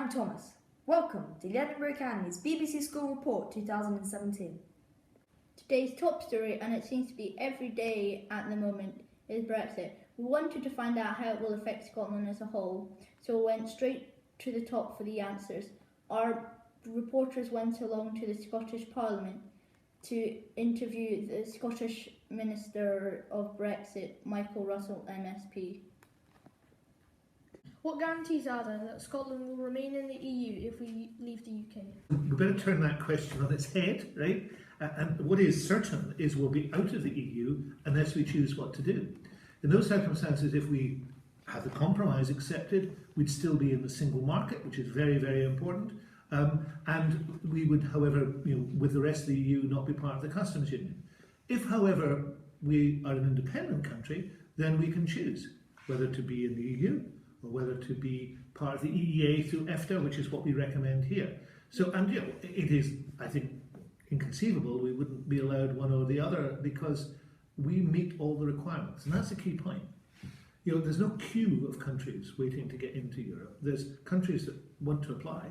I'm Thomas. Welcome to the Edinburgh Academy's BBC School Report 2017. Today's top story, and it seems to be every day at the moment, is Brexit. We wanted to find out how it will affect Scotland as a whole, so we went straight to the top for the answers. Our reporters went along to the Scottish Parliament to interview the Scottish Minister of Brexit, Michael Russell, MSP. What guarantees are there that Scotland will remain in the EU if we leave the UK? We better turn that question on its head, right? And what is certain is we'll be out of the EU unless we choose what to do. In those circumstances, if we have the compromise accepted, we'd still be in the single market, which is very, very important. And we would, however, with the rest of the EU, not be part of the customs union. If, however, we are an independent country, then we can choose whether to be in the EU or whether to be part of the EEA through EFTA, which is what we recommend here. So, and it is, I think, inconceivable we wouldn't be allowed one or the other because we meet all the requirements, and that's the key point. There's no queue of countries waiting to get into Europe. There's countries that want to apply,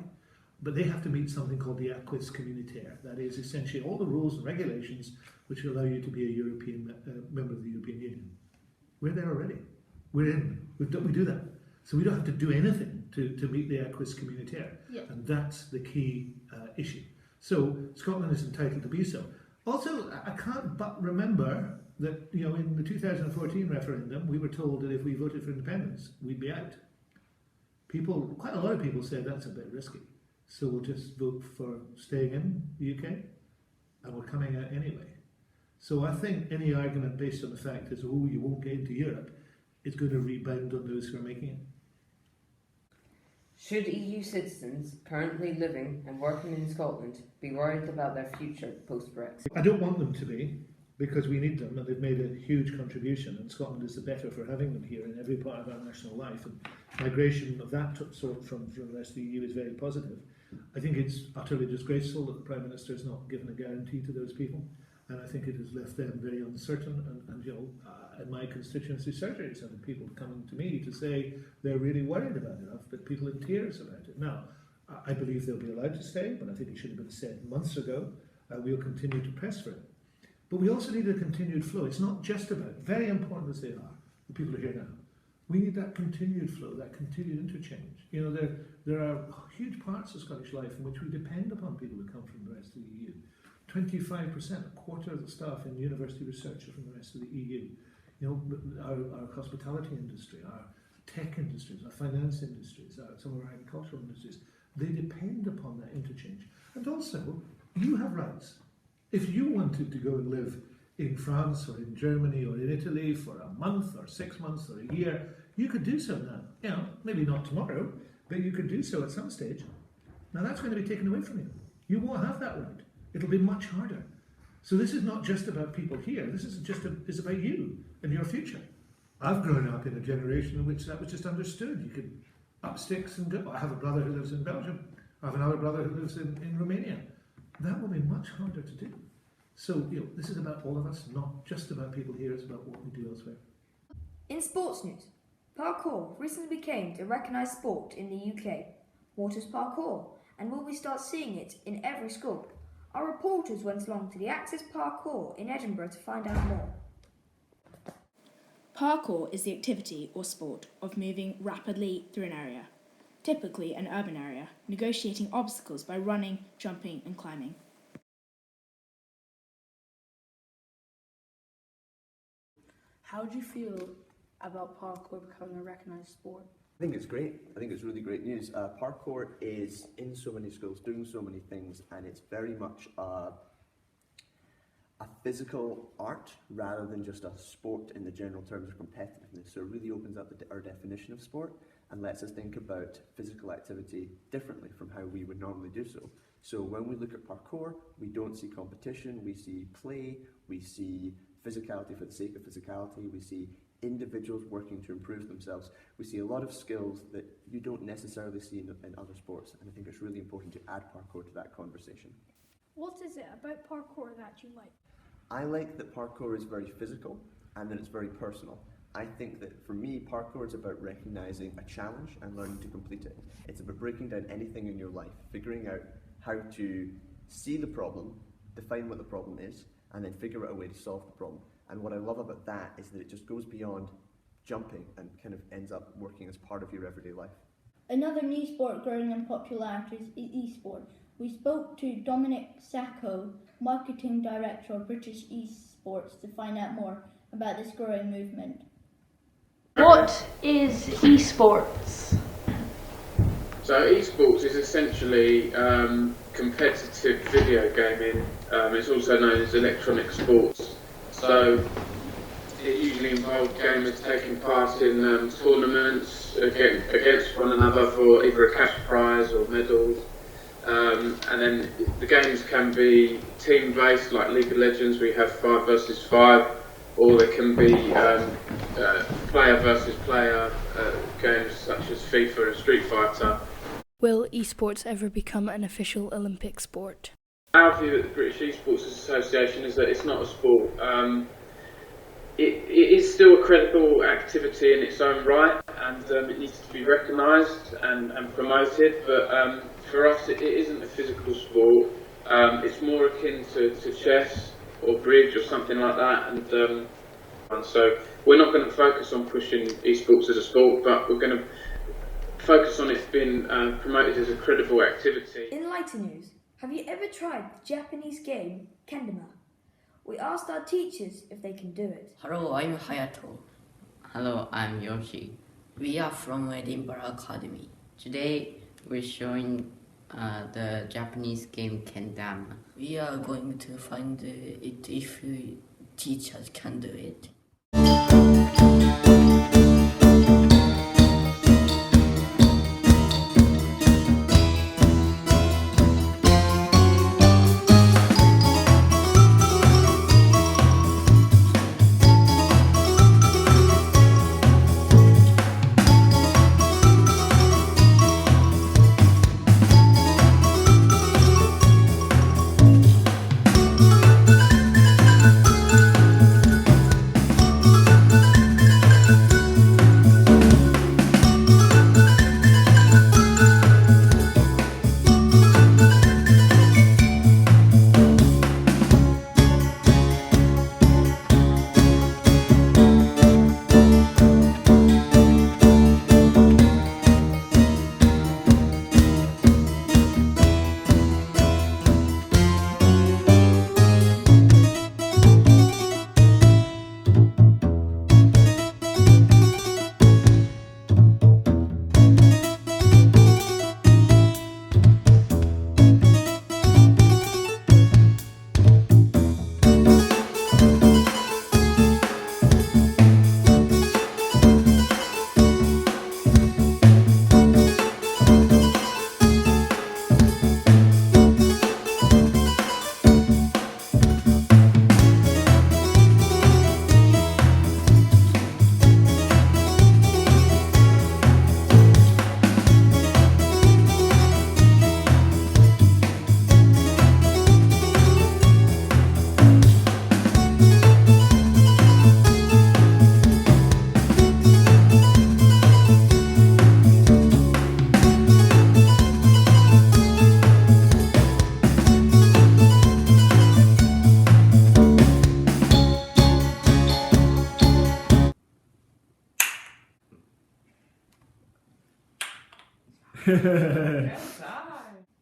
but they have to meet something called the acquis communautaire. That is essentially all the rules and regulations which allow you to be a European member of the European Union. We're there already. We're in. We do that. So we don't have to do anything to meet the acquis communautaire. Yeah. And that's the key issue. So Scotland is entitled to be so. Also, I can't but remember that in the 2014 referendum, we were told that if we voted for independence, we'd be out. Quite a lot of people said that's a bit risky. So we'll just vote for staying in the UK, and we're coming out anyway. So I think any argument based on the fact is, oh, you won't get into Europe, is going to rebound on those who are making it. Should EU citizens currently living and working in Scotland be worried about their future post-Brexit? I don't want them to be, because we need them and they've made a huge contribution, and Scotland is the better for having them here in every part of our national life, and migration of that sort from the rest of the EU is very positive. I think it's utterly disgraceful that the Prime Minister has not given a guarantee to those people, and I think it has left them very uncertain, and in my constituency surgeries, I've had people coming to me to say they're really worried about it. I've got people in tears about it. Now, I believe they'll be allowed to stay, but I think it should have been said months ago. We'll continue to press for it. But we also need a continued flow. It's not just about, very important as they are, the people who are here now, we need that continued flow, that continued interchange. There are huge parts of Scottish life in which we depend upon people who come from the rest of the EU. 25%, a quarter of the staff in university research are from the rest of the EU. Our hospitality industry, our tech industries, our finance industries, some of our agricultural industries, they depend upon that interchange. And also, you have rights. If you wanted to go and live in France or in Germany or in Italy for a month or 6 months or a year, you could do so now. Maybe not tomorrow, but you could do so at some stage. Now that's going to be taken away from you. You won't have that right. It'll be much harder. So this is not just about people here. This is it's about you and your future. I've grown up in a generation in which that was just understood. You could up sticks and go. I have a brother who lives in Belgium. I have another brother who lives in Romania. That will be much harder to do. So this is about all of us, not just about people here. It's about what we do elsewhere. In sports news, parkour recently became a recognised sport in the UK. What is parkour, and will we start seeing it in every school? Our reporters went along to the Access Parkour in Edinburgh to find out more. Parkour is the activity or sport of moving rapidly through an area, typically an urban area, negotiating obstacles by running, jumping and climbing. How do you feel about parkour becoming a recognised sport? I think it's great. I think it's really great news. Parkour is in so many schools, doing so many things, and it's very much a physical art rather than just a sport in the general terms of competitiveness. So it really opens up our definition of sport and lets us think about physical activity differently from how we would normally do so. So when we look at parkour, we don't see competition, we see play, we see physicality for the sake of physicality, we see individuals working to improve themselves. We see a lot of skills that you don't necessarily see in other sports, and I think it's really important to add parkour to that conversation. What is it about parkour that you like? I like that parkour is very physical and that it's very personal. I think that for me, parkour is about recognising a challenge and learning to complete it. It's about breaking down anything in your life, figuring out how to see the problem, define what the problem is, and then figure out a way to solve the problem. And what I love about that is that it just goes beyond jumping and kind of ends up working as part of your everyday life. Another new sport growing in popularity is esport. We spoke to Dominic Sacco, Marketing Director of British Esports, to find out more about this growing movement. What is esports? So esports is essentially competitive video gaming. It's also known as electronic sports. So it usually involves gamers taking part in tournaments against one another for either a cash prize or medals. And then the games can be team-based, like League of Legends. We have 5 versus 5, or they can be player versus player games such as FIFA and Street Fighter. Will esports ever become an official Olympic sport? Our view at the British Esports Association is that it's not a sport. It is still a credible activity in its own right, and it needs to be recognised and promoted, but for us it isn't a physical sport. It's more akin to chess or bridge or something like that, and so we're not going to focus on pushing esports as a sport, but we're going to focus on it being promoted as a credible activity. In lighter news, have you ever tried the Japanese game Kendama? We asked our teachers if they can do it. Hello, I'm Hayato. Hello, I'm Yoshi. We are from Edinburgh Academy. Today, we're showing the Japanese game Kendama. We are going to find it if teachers can do it.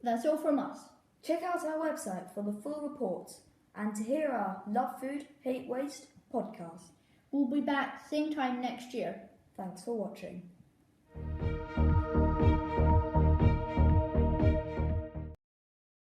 That's all from us. Check out our website for the full reports and to hear our Love Food, Hate Waste podcast. We'll be back same time next year. Thanks for watching.